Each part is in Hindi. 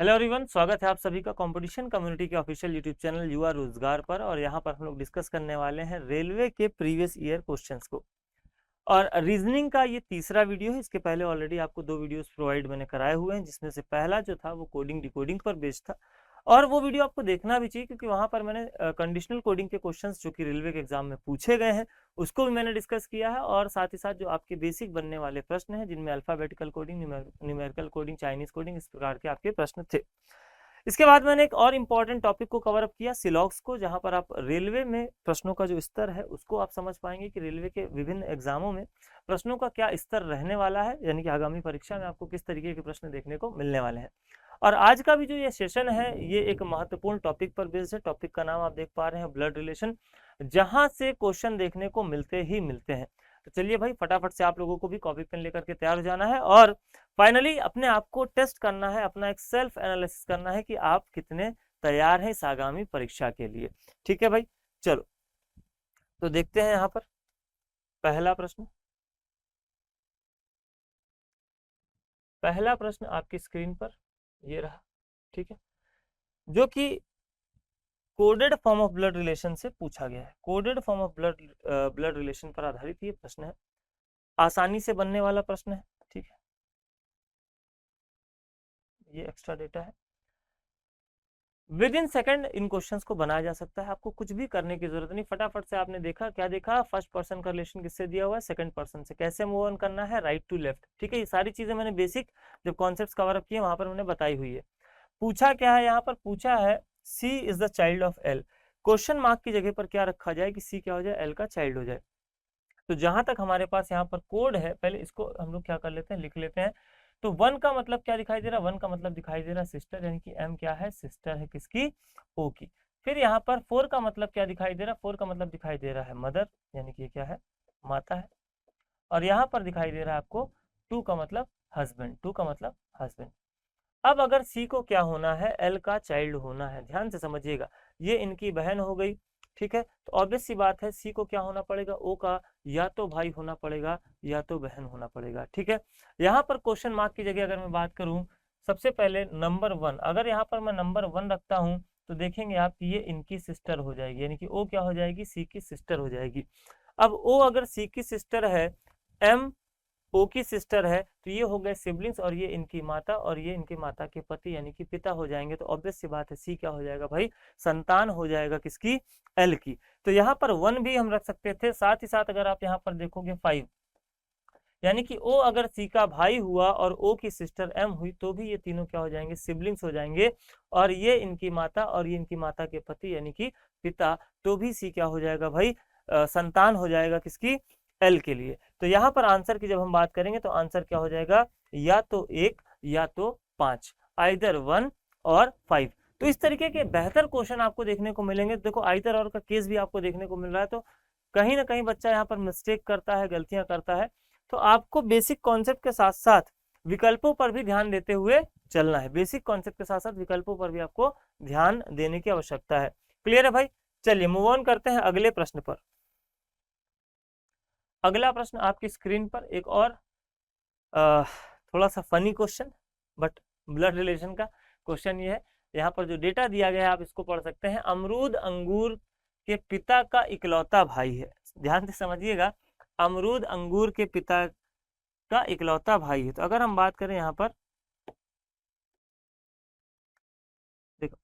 हेलो एवरीवन, स्वागत है आप सभी का कंपटीशन कम्युनिटी के ऑफिशियल यूट्यूब चैनल युवा रोजगार पर। और यहाँ पर हम लोग डिस्कस करने वाले हैं रेलवे के प्रीवियस ईयर क्वेश्चंस को। और रीजनिंग का ये तीसरा वीडियो है। इसके पहले ऑलरेडी आपको 2 वीडियोस प्रोवाइड मैंने कराए हुए हैं, जिसमें से पहला जो था वो कोडिंग डिकोडिंग पर बेस्ड था। और वो वीडियो आपको देखना भी चाहिए, क्योंकि वहां पर मैंने कंडीशनल कोडिंग के क्वेश्चंस जो कि रेलवे के एग्जाम में पूछे गए हैं उसको भी मैंने डिस्कस किया है। और साथ ही साथ जो आपके बेसिक बनने वाले प्रश्न हैं, जिनमें alphabetical coding, numerical coding, Chinese coding, इस प्रकार के आपके प्रश्न थे। इसके बाद मैंने एक और इम्पॉर्टेंट टॉपिक को कवर अप किया, सिलॉक्स को, जहां पर आप रेलवे में प्रश्नों का जो स्तर है उसको आप समझ पाएंगे कि रेलवे के विभिन्न एग्जामों में प्रश्नों का क्या स्तर रहने वाला है, यानी कि आगामी परीक्षा में आपको किस तरीके के प्रश्न देखने को मिलने वाले हैं। और आज का भी जो ये सेशन है ये एक महत्वपूर्ण टॉपिक पर बेस्ड है। टॉपिक का नाम आप देख पा रहे हैं, ब्लड रिलेशन, जहां से क्वेश्चन देखने को मिलते ही मिलते हैं। तो चलिए भाई, फटाफट से आप लोगों को भी कॉपी पेन लेकर के तैयार हो जाना है और फाइनली अपने आप को टेस्ट करना है, अपना एक सेल्फ एनालिसिस करना है कि आप कितने तैयार हैं इस आगामी परीक्षा के लिए। ठीक है भाई, चलो तो देखते हैं यहाँ पर पहला प्रश्न। पहला प्रश्न आपकी स्क्रीन पर ये रहा, ठीक है, जो कि coded form of blood relation से पूछा गया है। Coded form of blood relation पर आधारित ये प्रश्न है, आसानी से बनने वाला प्रश्न है। ठीक है, ये एक्स्ट्रा डेटा है। With in second in questions को बनाया जा सकता है, आपको कुछ भी करने की जरूरत नहीं। फटाफट से आपने देखा, क्या देखा, फर्स्ट पर्सन का रिलेशन किससे दिया हुआ है, सेकंड पर्सन से। कैसे मूव ऑन करना है, राइट टू लेफ्ट। ठीक है, ये सारी चीजें मैंने बेसिक जब कॉन्सेप्ट कवर अप किए वहां पर मैंने बताई हुई है। पूछा क्या है यहाँ पर, पूछा है C is the child of L. Question mark की जगह पर क्या रखा जाए कि सी क्या हो जाए, एल का चाइल्ड हो जाए। तो जहां तक हमारे पास यहाँ पर कोड है, पहले इसको हम लोग क्या कर लेते हैं, लिख लेते हैं। तो 1 का मतलब क्या दिखाई दे रहा है, 1 का मतलब दिखाई दे रहा है सिस्टर, यानी कि एम क्या है, सिस्टर है किसकी, ओ की। फिर यहाँ पर 4 का मतलब क्या दिखाई दे रहा है, 4 का मतलब दिखाई दे रहा है मदर, यानी कि क्या है, माता है। और यहाँ पर दिखाई दे रहा है आपको 2 का मतलब हस्बैंड, 2 का मतलब हस्बैंड। अब अगर सी को क्या होना है, एल का चाइल्ड होना है, ध्यान से समझिएगा, ये इनकी बहन हो गई। ठीक है, तो ऑब्वियस सी बात है, सी को क्या होना पड़ेगा, ओ का या तो भाई होना पड़ेगा या तो बहन होना पड़ेगा। ठीक है, यहाँ पर क्वेश्चन मार्क की जगह अगर मैं बात करूं, सबसे पहले नंबर 1, अगर यहाँ पर मैं नंबर 1 रखता हूं तो देखेंगे आप कि ये इनकी सिस्टर हो जाएगी, यानी कि ओ क्या हो जाएगी, सी की सिस्टर हो जाएगी। अब ओ अगर सी की सिस्टर है, एम ओ की सिस्टर है, तो ये हो गए सिबलिंग्स, और ये इनकी माता, और ये इनके माता के पति यानी कि पिता हो जाएंगे। तो ऑब्वियस सी बात है, सी क्या हो जाएगा भाई, संतान हो जाएगा किसकी, एल की। तो यहाँ पर 1 भी हम रख सकते थे। साथ ही साथ अगर आप यहाँ पर देखोगे 5, यानी कि ओ अगर सी का भाई हुआ और ओ की सिस्टर एम हुई, तो भी ये तीनों क्या हो जाएंगे, सिबलिंग्स हो जाएंगे। और ये इनकी माता और ये इनकी माता के पति यानी कि पिता, तो भी सी क्या हो जाएगा भाई, संतान हो जाएगा किसकी, एल के लिए। तो यहाँ पर आंसर की जब हम बात करेंगे तो आंसर क्या हो जाएगा, या तो 1 या तो 5, आइदर 1 और 5। तो इस तरीके के बेहतर क्वेश्चन आपको देखने को मिलेंगे। देखो आइदर और का केस भी आपको देखने को मिल रहा है, तो कहीं ना कहीं बच्चा यहाँ पर मिस्टेक करता है, गलतियां करता है। तो आपको बेसिक कॉन्सेप्ट के साथ साथ विकल्पों पर भी ध्यान देते हुए चलना है। बेसिक कॉन्सेप्ट के साथ साथ विकल्पों पर भी आपको ध्यान देने की आवश्यकता है। क्लियर है भाई, चलिए मूव ऑन करते हैं अगले प्रश्न पर। अगला प्रश्न आपकी स्क्रीन पर एक और थोड़ा सा funny question, but blood relation का क्वेश्चन ये है। यहाँ पर जो डेटा दिया गया है आप इसको पढ़ सकते हैं। अमरूद अंगूर के पिता का इकलौता भाई है। ध्यान से समझिएगा, अमरूद अंगूर के पिता का इकलौता भाई है। तो अगर हम बात करें यहाँ पर, देखो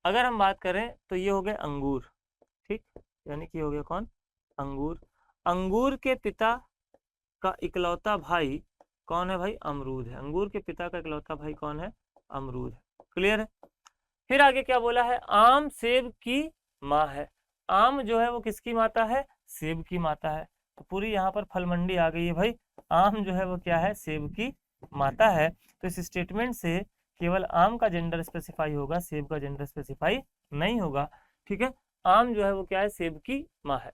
अगर हम बात करें तो ये हो गए अंगूर, ठीक, यानी कि हो गया कौन, अंगूर। अंगूर के पिता का इकलौता भाई कौन है भाई, अमरूद है। अंगूर के पिता का इकलौता भाई कौन है, अमरूद है। क्लियर है। फिर आगे क्या बोला है, आम सेब की माँ है। आम जो है वो किसकी माता है, सेब की माता है। तो पूरी यहाँ पर फल मंडी आ गई है भाई। आम जो है वो क्या है, सेब की माता है। तो इस स्टेटमेंट से केवल आम का जेंडर स्पेसिफाई होगा, सेब का जेंडर स्पेसिफाई नहीं होगा। ठीक है, आम जो है वो क्या है, सेब की माँ है।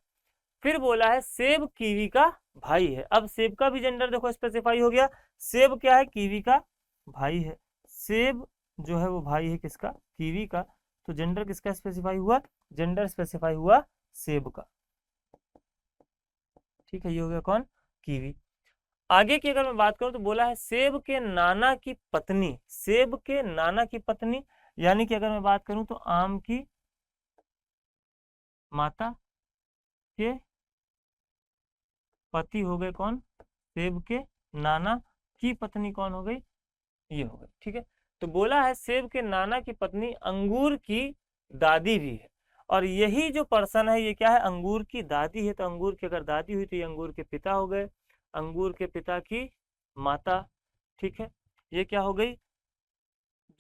फिर बोला है सेब कीवी का भाई है। अब सेब का भी जेंडर देखो स्पेसिफाई हो गया। सेब क्या है, कीवी का भाई है। सेब जो है वो भाई है किसका, कीवी का। तो जेंडर किसका स्पेसिफाई हुआ, जेंडर स्पेसिफाई हुआ सेब का। ठीक है, ये हो गया कौन, कीवी। आगे की अगर मैं बात करूं तो बोला है सेब के नाना की पत्नी, सेब के नाना की पत्नी, यानी कि अगर मैं बात करूं तो आम की माता के पति हो गए कौन, सेब के नाना की पत्नी कौन हो गई, ये हो गई। ठीक है, तो बोला है सेब के नाना की पत्नी अंगूर की दादी भी है, और यही जो पर्सन है ये क्या है, अंगूर की दादी है। तो अंगूर की अगर दादी हुई तो ये अंगूर के पिता हो गए, अंगूर के पिता की माता। ठीक है, ये क्या हो गई,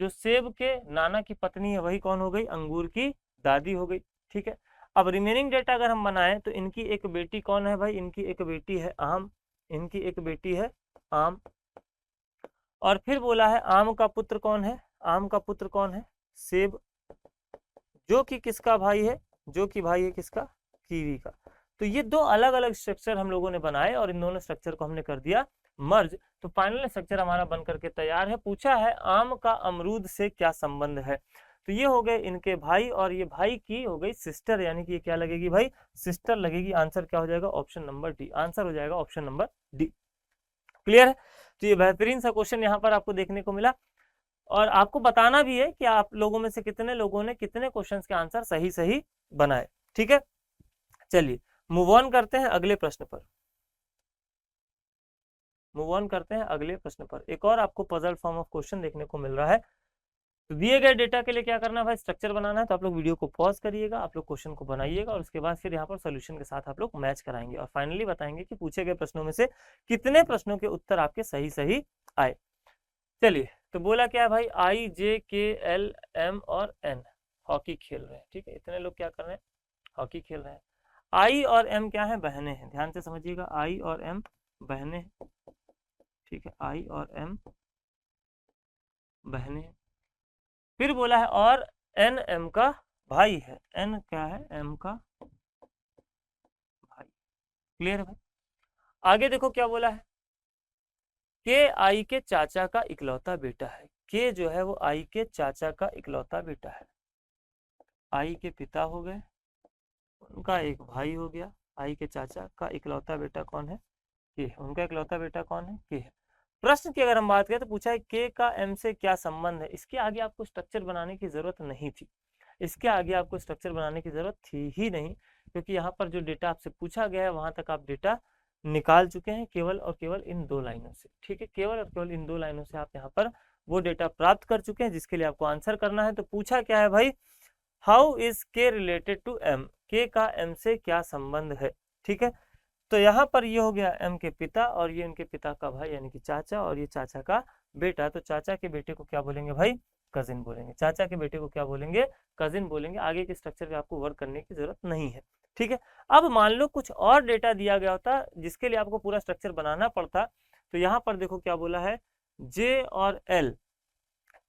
जो सेब के नाना की पत्नी है वही कौन हो गई, अंगूर की दादी हो गई। ठीक है, अब रिमेनिंग डेटा अगर हम बनाएं तो इनकी एक बेटी कौन है भाई, इनकी एक बेटी है आम, इनकी एक बेटी है आम। और फिर बोला है आम का पुत्र कौन है, आम का पुत्र कौन है, सेब, जो कि किसका भाई है, जो कि भाई है किसका, कीवी का। तो ये दो अलग अलग स्ट्रक्चर हम लोगों ने बनाए और इन दोनों स्ट्रक्चर को हमने कर दिया मर्ज। तो फाइनल स्ट्रक्चर हमारा बन करके तैयार है। पूछा है आम का अमरूद से क्या संबंध है, तो ये हो गए इनके भाई, और ये भाई की हो गई सिस्टर, यानी कि ये क्या लगेगी भाई, सिस्टर लगेगी। आंसर क्या हो जाएगा, ऑप्शन नंबर डी, आंसर हो जाएगा ऑप्शन नंबर डी। क्लियर है, तो ये बेहतरीन सा क्वेश्चन यहाँ पर आपको देखने को मिला, और आपको बताना भी है कि आप लोगों में से कितने लोगों ने कितने क्वेश्चंस के आंसर सही सही बनाए। ठीक है, चलिए मूव ऑन करते हैं अगले प्रश्न पर, मूव ऑन करते हैं अगले प्रश्न पर। एक और आपको पजल फॉर्म ऑफ क्वेश्चन देखने को मिल रहा है। तो दिए गए डेटा के लिए क्या करना है भाई, स्ट्रक्चर बनाना है। तो आप लोग वीडियो को पॉज करिएगा, आप लोग क्वेश्चन को बनाइएगा, और उसके बाद फिर यहाँ पर सोल्यूशन के साथ आप लोग मैच कराएंगे, और फाइनली बताएंगे कि पूछे गए प्रश्नों में से कितने प्रश्नों के उत्तर आपके सही सही आए। चलिए, तो बोला क्या है भाई, आई जे के एल एम और एन हॉकी खेल रहे हैं। ठीक है, इतने लोग क्या कर रहे हैं, हॉकी खेल रहे हैं। आई और एम क्या है, बहनें हैं, ध्यान से समझिएगा, आई और एम बहनें हैं। ठीक है, आई और एम बहनें हैं। फिर बोला है और एन एम का भाई है, एन क्या है, एम का भाई। क्लियर है भाई, आगे देखो क्या बोला है, के आई के चाचा का इकलौता बेटा है। के जो है वो आई के चाचा का इकलौता बेटा है, आई के पिता हो गए, उनका एक भाई हो गया, आई के चाचा का इकलौता बेटा कौन है, के है, उनका इकलौता बेटा कौन है, के है। प्रश्न की अगर हम बात करें तो पूछा है के का एम से क्या संबंध है। इसके आगे आपको स्ट्रक्चर बनाने की जरूरत नहीं थी, इसके आगे आपको स्ट्रक्चर बनाने की जरूरत थी ही नहीं, क्योंकि यहाँ पर जो डेटा आपसे पूछा गया है वहां तक आप डेटा निकाल चुके हैं केवल और केवल इन दो लाइनों से। ठीक है, केवल और केवल इन दो लाइनों से आप यहाँ पर वो डेटा प्राप्त कर चुके हैं जिसके लिए आपको आंसर करना है। तो पूछा क्या है भाई, हाउ इज के रिलेटेड टू एम, के का एम से क्या संबंध है। ठीक है, तो यहाँ पर ये हो गया एम के पिता, और ये उनके पिता का भाई यानी कि चाचा, और ये चाचा का बेटा। तो चाचा के बेटे को क्या बोलेंगे भाई, कजिन बोलेंगे, चाचा के बेटे को क्या बोलेंगे, कजिन बोलेंगे। आगे के स्ट्रक्चर पे आपको वर्क करने की जरूरत नहीं है। ठीक है, अब मान लो कुछ और डेटा दिया गया होता जिसके लिए आपको पूरा स्ट्रक्चर बनाना पड़ता, तो यहाँ पर देखो क्या बोला है, जे और एल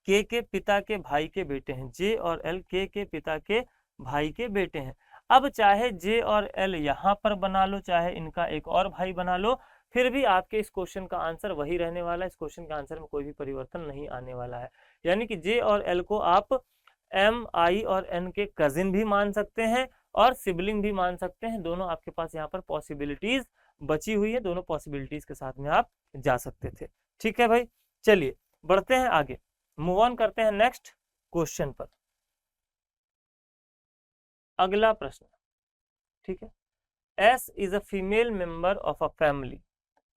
के पिता के भाई के बेटे हैं, जे और एल के पिता के भाई के बेटे हैं। अब चाहे जे और एल यहाँ पर बना लो, चाहे इनका एक और भाई बना लो, फिर भी आपके इस क्वेश्चन का आंसर वही रहने वाला है। इस क्वेश्चन के आंसर में कोई भी परिवर्तन नहीं आने वाला है। यानी कि जे और एल को आप एम आई और एन के कजिन भी मान सकते हैं और सिबलिंग भी मान सकते हैं। दोनों आपके पास यहाँ पर पॉसिबिलिटीज बची हुई है, दोनों पॉसिबिलिटीज के साथ में आप जा सकते थे। ठीक है भाई, चलिए बढ़ते हैं आगे, मूव ऑन करते हैं नेक्स्ट क्वेश्चन पर। अगला प्रश्न, ठीक है, S is a female member of a family.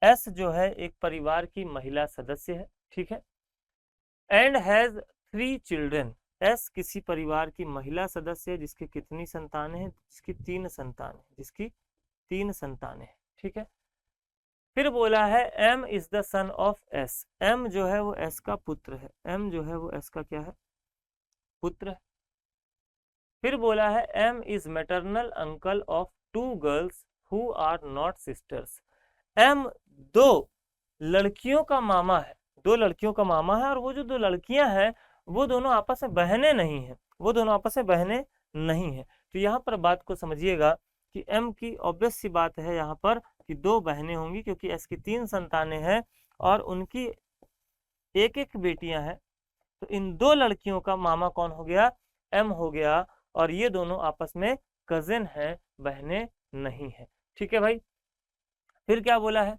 S जो है एक परिवार की महिला सदस्य है। ठीक है, एंड हैज 3 चिल्ड्रन। एस किसी परिवार की महिला सदस्य है जिसकी कितनी संतानें हैं, जिसकी 3 संतान है, जिसकी 3 संतानें हैं। ठीक है, फिर बोला है M is the son of S. M जो है वो एस का पुत्र है, एम जो है वो एस का क्या है, पुत्र है। फिर बोला है M is maternal uncle of 2 girls who are not sisters. M 2 लड़कियों का मामा है, 2 लड़कियों का मामा है, और वो जो 2 लड़कियां हैं वो दोनों आपस में बहनें नहीं हैं, वो दोनों आपस में बहनें नहीं हैं। तो यहाँ पर बात को समझिएगा कि एम की ऑब्वियस सी बात है यहाँ पर कि 2 बहनें होंगी, क्योंकि एस की 3 संतानें हैं और उनकी एक एक बेटियां हैं। तो इन 2 लड़कियों का मामा कौन हो गया, एम हो गया, और ये दोनों आपस में कजिन हैं, बहनें नहीं है। ठीक है भाई, फिर क्या बोला है,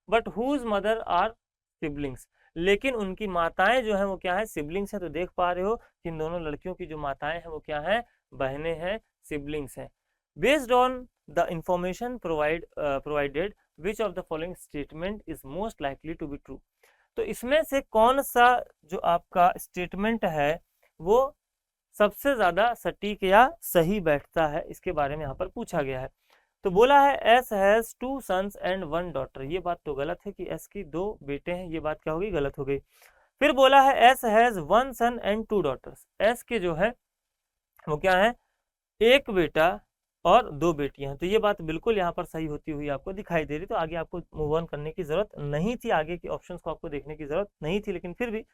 but whose mother are siblings, लेकिन उनकी माताएं जो है वो क्या है, सिबलिंग्स है। तो देख पा रहे हो कि इन दोनों लड़कियों की जो माताएं हैं वो क्या है, बहनें हैं, सिबलिंग्स हैं। Based on the information provided which of the following statement is most likely to be true. तो इसमें से कौन सा जो आपका स्टेटमेंट है वो सबसे ज्यादा सटीक या सही बैठता है, इसके बारे में यहाँ पर पूछा गया है। तो बोला है S has 2 sons and 1 daughter, ये बात तो गलत है कि एस की 2 बेटे हैं, ये बात क्या होगी, गलत हो गई। फिर बोला है S has 1 son and 2 daughters, S के जो है वो क्या है, एक बेटा और 2 बेटियां हैं। तो ये बात बिल्कुल यहाँ पर सही होती हुई आपको दिखाई दे रही। तो आगे आपको मूव ऑन करने की जरूरत नहीं थी, आगे के ऑप्शंस को आपको देखने की जरूरत नहीं थी, लेकिन फिर भी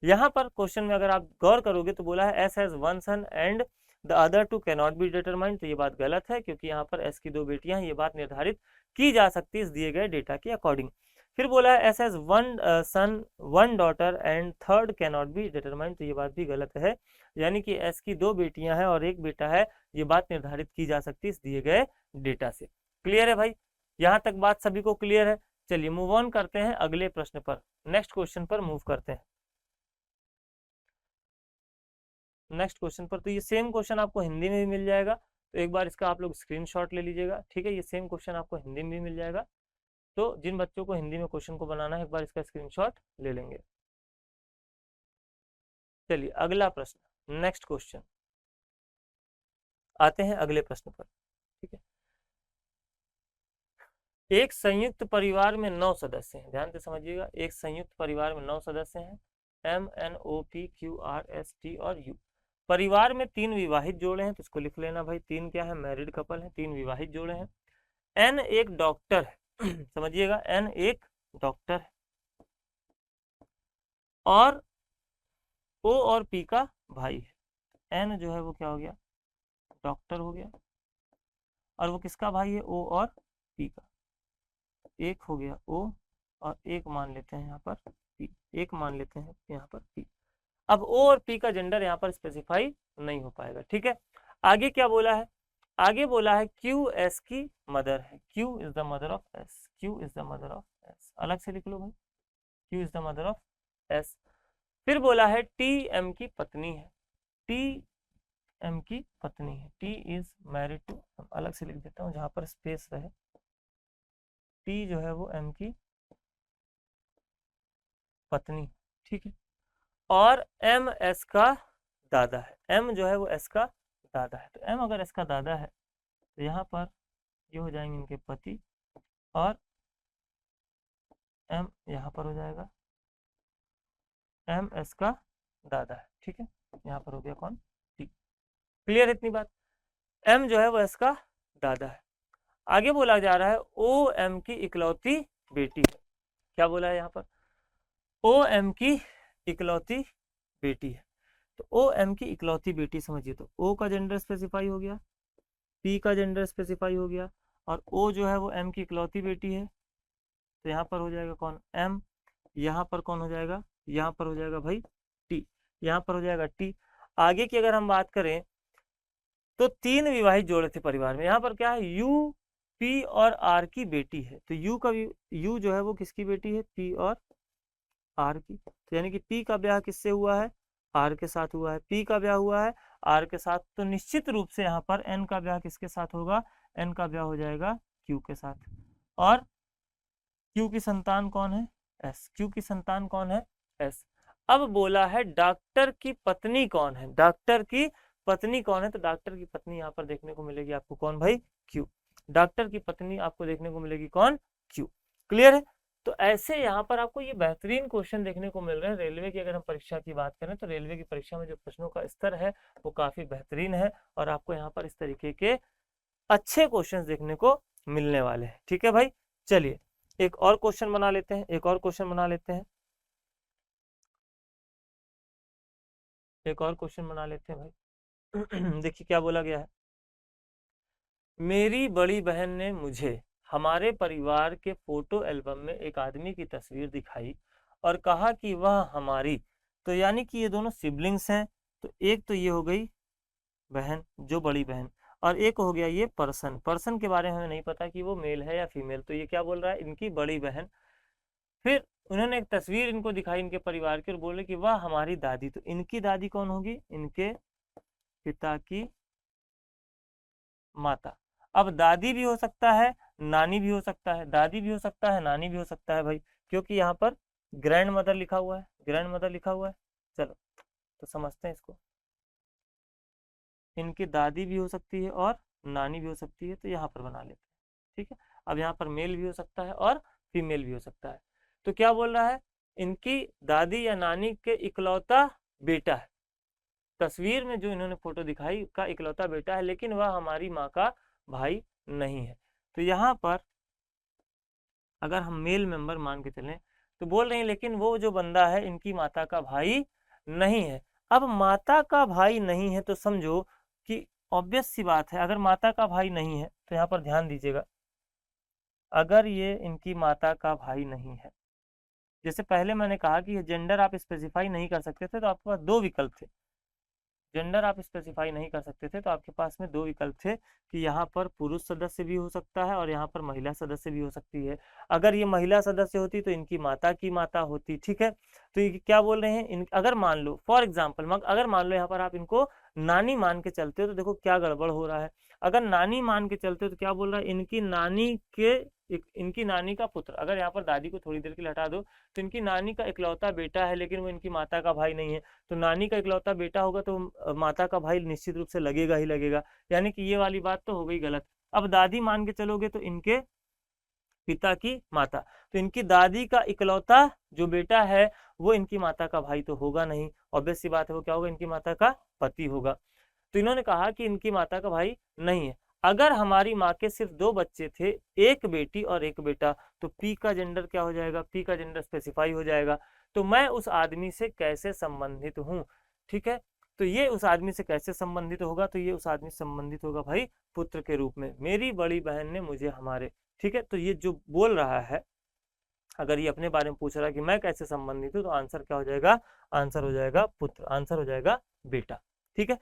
यहाँ पर क्वेश्चन में अगर आप गौर करोगे तो बोला है S has 1 son and the other 2 can not be determined. तो ये बात गलत है, क्योंकि यहाँ पर एस की 2 बेटियां हैं, ये बात निर्धारित की जा सकती है इस दिए गए डेटा के अकॉर्डिंग। फिर बोला है S has 1 son 1 daughter and third can not be determined. तो ये बात भी गलत है, यानी कि एस की 2 बेटियां हैं और एक बेटा है, ये बात निर्धारित की जा सकती है इस दिए गए डेटा से। क्लियर है भाई, यहाँ तक बात सभी को क्लियर है। चलिए मूव ऑन करते हैं अगले प्रश्न पर, नेक्स्ट क्वेश्चन पर मूव करते हैं, नेक्स्ट क्वेश्चन पर। तो ये सेम क्वेश्चन आपको हिंदी में भी मिल जाएगा, तो एक बार इसका आप लोग स्क्रीनशॉट ले लीजिएगा, ठीक है। ये सेम क्वेश्चन आपको हिंदी में भी मिल जाएगा, तो जिन बच्चों को हिंदी में क्वेश्चन को बनाना है एक बार इसका स्क्रीनशॉट ले लेंगे। चलिए अगला प्रश्न, नेक्स्ट क्वेश्चन, आते हैं अगले प्रश्न पर, ठीक है। एक संयुक्त परिवार में 9 सदस्य हैं, ध्यान से समझिएगा, एक संयुक्त परिवार में 9 सदस्य हैं, MNOPQRST और U। परिवार में 3 विवाहित जोड़े हैं, तो इसको लिख लेना भाई, 3 क्या है, मैरिड कपल है, 3 विवाहित जोड़े हैं। N एक डॉक्टर है समझिएगा, N एक डॉक्टर है, और O और P का भाई है। N जो है वो क्या हो गया, डॉक्टर हो गया, और वो किसका भाई है, O और P का। एक हो गया O, और एक मान लेते हैं यहाँ पर P, एक मान लेते हैं यहाँ पर P। अब O और P का जेंडर यहाँ पर स्पेसिफाई नहीं हो पाएगा, ठीक है। आगे क्या बोला है, आगे बोला है Q S की मदर है, Q is the mother of S, Q is the mother of S, अलग से लिख लो भाई, Q is the mother of S। फिर बोला है T M की पत्नी है, T M की पत्नी है, T इज मैरिड टू, अलग से लिख देता हूँ जहां पर स्पेस रहे, T जो है वो M की पत्नी, ठीक है। और M S का दादा है, M जो है वो S का दादा है। तो M अगर S का दादा है तो यहाँ पर ये हो जाएंगे इनके पति, और M यहाँ पर हो जाएगा M S का दादा है, ठीक है। यहाँ पर हो गया कौन, T। क्लियर इतनी बात, M जो है वो S का दादा है। आगे बोला जा रहा है O M की इकलौती बेटी है, क्या बोला है यहाँ पर, O M की इकलौती बेटी है। तो O M की इकलौती बेटी समझिए, तो O का जेंडर स्पेसिफाई हो गया, P का जेंडर स्पेसिफाई हो गया, और O जो है वो M की इकलौती बेटी है। तो यहाँ पर हो जाएगा कौन, M, यहाँ पर कौन हो जाएगा, यहाँ पर हो जाएगा भाई T, यहाँ पर हो जाएगा T। आगे की अगर हम बात करें तो 3 विवाहित जोड़े थे परिवार में, यहाँ पर क्या है, U P और R की बेटी है। तो U जो है वो किसकी बेटी है, P और R की। तो यानी कि P का ब्याह किससे हुआ है, R के साथ हुआ है, P का ब्याह हुआ है R के साथ। तो निश्चित रूप से यहाँ पर N का ब्याह किसके साथ होगा, N का ब्याह हो जाएगा Q के साथ। और Q की संतान कौन है, S, Q की संतान कौन है, S। अब बोला है डॉक्टर की पत्नी कौन है, डॉक्टर की पत्नी कौन है। तो डॉक्टर की पत्नी यहाँ पर देखने को मिलेगी आपको कौन भाई, Q। डॉक्टर की पत्नी आपको देखने को मिलेगी कौन, Q। क्लियर है। तो ऐसे यहाँ पर आपको ये बेहतरीन क्वेश्चन देखने को मिल रहे हैं। रेलवे की अगर हम परीक्षा की बात करें तो रेलवे की परीक्षा में जो प्रश्नों का स्तर है वो काफी बेहतरीन है, और आपको यहाँ पर इस तरीके के अच्छे क्वेश्चन देखने को मिलने वाले हैं, ठीक है भाई। चलिए एक और क्वेश्चन बना लेते हैं, एक और क्वेश्चन बना लेते हैं, एक और क्वेश्चन बना लेते हैं भाई। देखिए क्या बोला गया है, मेरी बड़ी बहन ने मुझे हमारे परिवार के फोटो एल्बम में एक आदमी की तस्वीर दिखाई और कहा कि वह हमारी, तो यानी कि ये दोनों सिबलिंग्स हैं। तो एक तो ये हो गई बहन, जो बड़ी बहन, और एक हो गया ये पर्सन। पर्सन के बारे में हमें नहीं पता कि वो मेल है या फीमेल। तो ये क्या बोल रहा है, इनकी बड़ी बहन फिर उन्होंने एक तस्वीर इनको दिखाई इनके परिवार की और बोले कि वाह हमारी दादी, तो इनकी दादी कौन होगी, इनके पिता की माता। अब दादी भी हो सकता है, नानी भी हो सकता है, दादी भी हो सकता है, नानी भी हो सकता है भाई, क्योंकि यहाँ पर ग्रैंड मदर लिखा हुआ है, ग्रैंड मदर लिखा हुआ है। चलो तो समझते हैं इसको, इनकी दादी भी हो सकती है और नानी भी हो सकती है, तो यहाँ पर बना लेते हैं। ठीक है, अब यहाँ पर मेल भी हो सकता है और फीमेल भी हो सकता है। तो क्या बोल रहा है, इनकी दादी या नानी के इकलौता बेटा है, तस्वीर में जो इन्होंने फोटो दिखाई का इकलौता बेटा है, लेकिन वह हमारी माँ का भाई नहीं है। तो यहाँ पर अगर हम मेल मेंबर मान के चलें तो बोल रहे हैं लेकिन वो जो बंदा है इनकी माता का भाई नहीं है। अब माता का भाई नहीं है तो समझो कि ऑब्वियस सी बात है, अगर माता का भाई नहीं है तो यहाँ पर ध्यान दीजिएगा, अगर ये इनकी माता का भाई नहीं है, जैसे पहले मैंने कहा कि जेंडर आप स्पेसिफाई नहीं कर सकते थे तो आपके पास दो विकल्प थे, जेंडर आप स्पेसिफाई नहीं कर सकते थे तो आपके पास में दो विकल्प थे कि यहाँ पर पुरुष सदस्य भी हो सकता है और यहाँ पर महिला सदस्य भी हो सकती है। अगर ये महिला सदस्य होती तो इनकी माता की माता होती। ठीक है, तो ये क्या बोल रहे हैं, अगर मान लो फॉर एग्जाम्पल, अगर मान लो यहाँ पर आप इनको नानी मान के चलते हो तो देखो क्या गड़बड़ हो रहा है। अगर नानी मान के चलते हो तो क्या बोल रहा है, इनकी नानी का पुत्र, अगर यहाँ पर दादी को थोड़ी देर के लिए हटा दो तो इनकी नानी का इकलौता बेटा है, लेकिन वो इनकी माता का भाई नहीं है। तो नानी का इकलौता बेटा होगा तो माता का भाई निश्चित रूप से लगेगा ही लगेगा, यानी कि ये वाली बात तो हो गई गलत। अब दादी मान के चलोगे तो इनके पिता की माता, तो इनकी दादी का इकलौता जो बेटा है वो इनकी माता का भाई तो होगा नहीं, ऑब्वियस सी बात है, वो क्या होगा, इनकी माता का पति होगा। तो इन्होंने कहा कि इनकी माता का भाई नहीं है। अगर हमारी माँ के सिर्फ दो बच्चे थे, एक बेटी और एक बेटा, तो पी का जेंडर क्या हो जाएगा, पी का जेंडर स्पेसिफाई हो जाएगा। तो मैं उस आदमी से कैसे संबंधित हूँ, ठीक है, तो ये उस आदमी से कैसे संबंधित होगा, तो ये उस आदमी से संबंधित होगा भाई पुत्र के रूप में, मेरी बड़ी बहन ने मुझे हमारे। ठीक है, तो ये जो बोल रहा है, अगर ये अपने बारे में पूछ रहा है कि मैं कैसे संबंधित हूँ, तो आंसर क्या हो जाएगा, आंसर हो जाएगा पुत्र, आंसर हो जाएगा बेटा। ठीक है,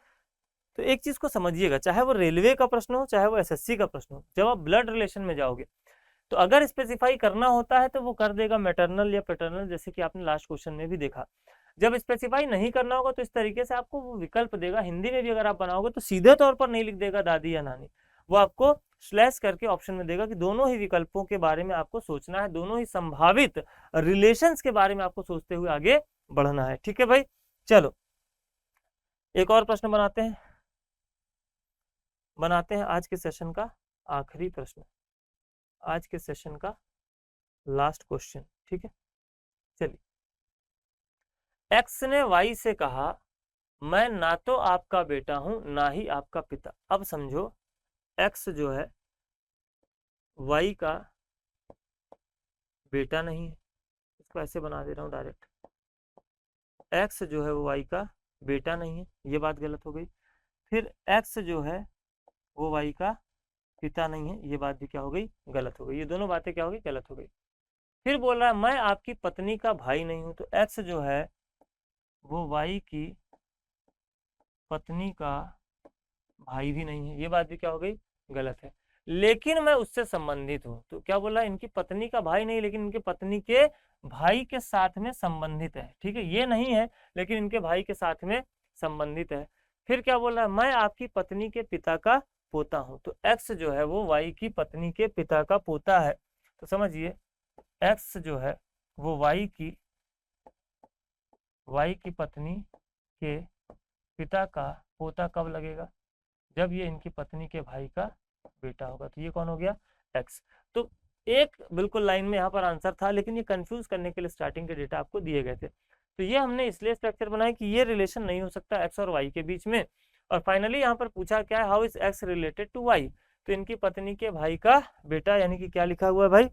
तो एक चीज को समझिएगा, चाहे वो रेलवे का प्रश्न हो चाहे वो एसएससी का प्रश्न हो, जब आप ब्लड रिलेशन में जाओगे तो अगर स्पेसिफाई करना होता है तो वो कर देगा मैटरनल या पैटर्नल, जैसे कि आपने लास्ट क्वेश्चन में भी देखा। जब स्पेसिफाई नहीं करना होगा तो इस तरीके से आपको वो विकल्प देगा। हिंदी में भी अगर आप बनाओगे तो सीधे तौर पर नहीं लिख देगा दादी या नानी, वो आपको स्लैश करके ऑप्शन में देगा कि दोनों ही विकल्पों के बारे में आपको सोचना है, दोनों ही संभावित रिलेशंस के बारे में आपको सोचते हुए आगे बढ़ना है। ठीक है भाई, चलो एक और प्रश्न बनाते हैं आज के सेशन का आखिरी प्रश्न, आज के सेशन का लास्ट क्वेश्चन। ठीक है, चलिए, एक्स ने वाई से कहा मैं ना तो आपका बेटा हूं ना ही आपका पिता। अब समझो एक्स जो है वाई का बेटा नहीं है, इसको ऐसे बना दे रहा हूं डायरेक्ट, एक्स जो है वो वाई का बेटा नहीं है, ये बात गलत हो गई। फिर एक्स जो है वो वाई का पिता नहीं है, ये बात भी क्या हो गई, गलत हो गई। ये दोनों बातें क्या हो गई, गलत हो गई। फिर बोल रहा है मैं आपकी पत्नी का भाई नहीं हूं, तो एक्स जो है वो वाई की पत्नी का भाई भी नहीं है, ये बात भी क्या हो गई, गलत है। लेकिन मैं उससे संबंधित हूं, तो क्या बोला, इनकी पत्नी का भाई नहीं लेकिन इनकी पत्नी के भाई के साथ में संबंधित है। ठीक है, ये नहीं है लेकिन इनके भाई के साथ में संबंधित है। फिर क्या बोल रहा है, मैं आपकी पत्नी के पिता का पोता हूं, तो एक्स जो है वो वाई की पत्नी के पिता का पोता है। तो समझिए एक्स जो है वो वाई की पत्नी के पिता का पोता कब लगेगा, जब ये इनकी पत्नी के भाई का बेटा होगा। तो ये कौन हो गया, एक्स। तो एक बिल्कुल लाइन में यहाँ पर आंसर था, लेकिन ये कंफ्यूज करने के लिए स्टार्टिंग के डेटा आपको दिए गए थे। तो ये हमने इसलिए स्ट्रक्चर बनाया कि ये रिलेशन नहीं हो सकता एक्स और वाई के बीच में। और फाइनली यहाँ पर पूछा क्या है, how is X related to Y, तो इनकी पत्नी के भाई का बेटा, यानी कि क्या लिखा हुआ है भाई,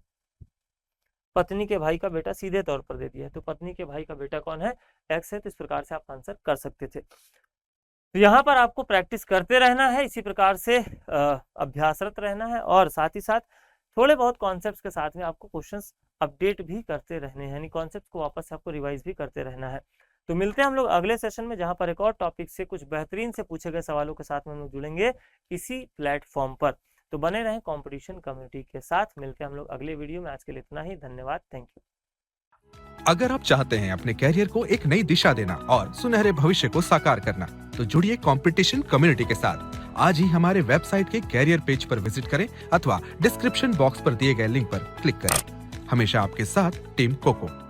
पत्नी के भाई का बेटा सीधे तौर पर दे दिया है। तो पत्नी के भाई का बेटा कौन है, एक्स है। तो इस प्रकार से आप आंसर कर सकते थे। तो यहाँ पर आपको प्रैक्टिस करते रहना है, इसी प्रकार से अभ्यासरत रहना है, और साथ ही साथ थोड़े बहुत कॉन्सेप्ट्स के साथ में आपको क्वेश्चंस अपडेट भी करते रहने हैं, यानी कॉन्सेप्ट को वापस से आपको रिवाइज भी करते रहना है। तो मिलते हैं हम लोग अगले सेशन में, जहाँ पर एक और टॉपिक से कुछ बेहतरीन से पूछे गए सवालों के साथ में हम लोग जुड़ेंगे इसी प्लेटफॉर्म पर। तो बने रहें कंपटीशन कम्युनिटी के साथ। मिलते हैं हम लोग अगले वीडियो में, आज के लिए इतना ही, धन्यवाद, थैंक यू। अगर आप चाहते हैं अपने कैरियर को एक नई दिशा देना और सुनहरे भविष्य को साकार करना, तो जुड़िए कंपटीशन कम्युनिटी के साथ। आज ही हमारे वेबसाइट के कैरियर पेज पर विजिट करें अथवा डिस्क्रिप्शन बॉक्स पर दिए गए लिंक पर क्लिक करें। हमेशा आपके साथ टीम कोको।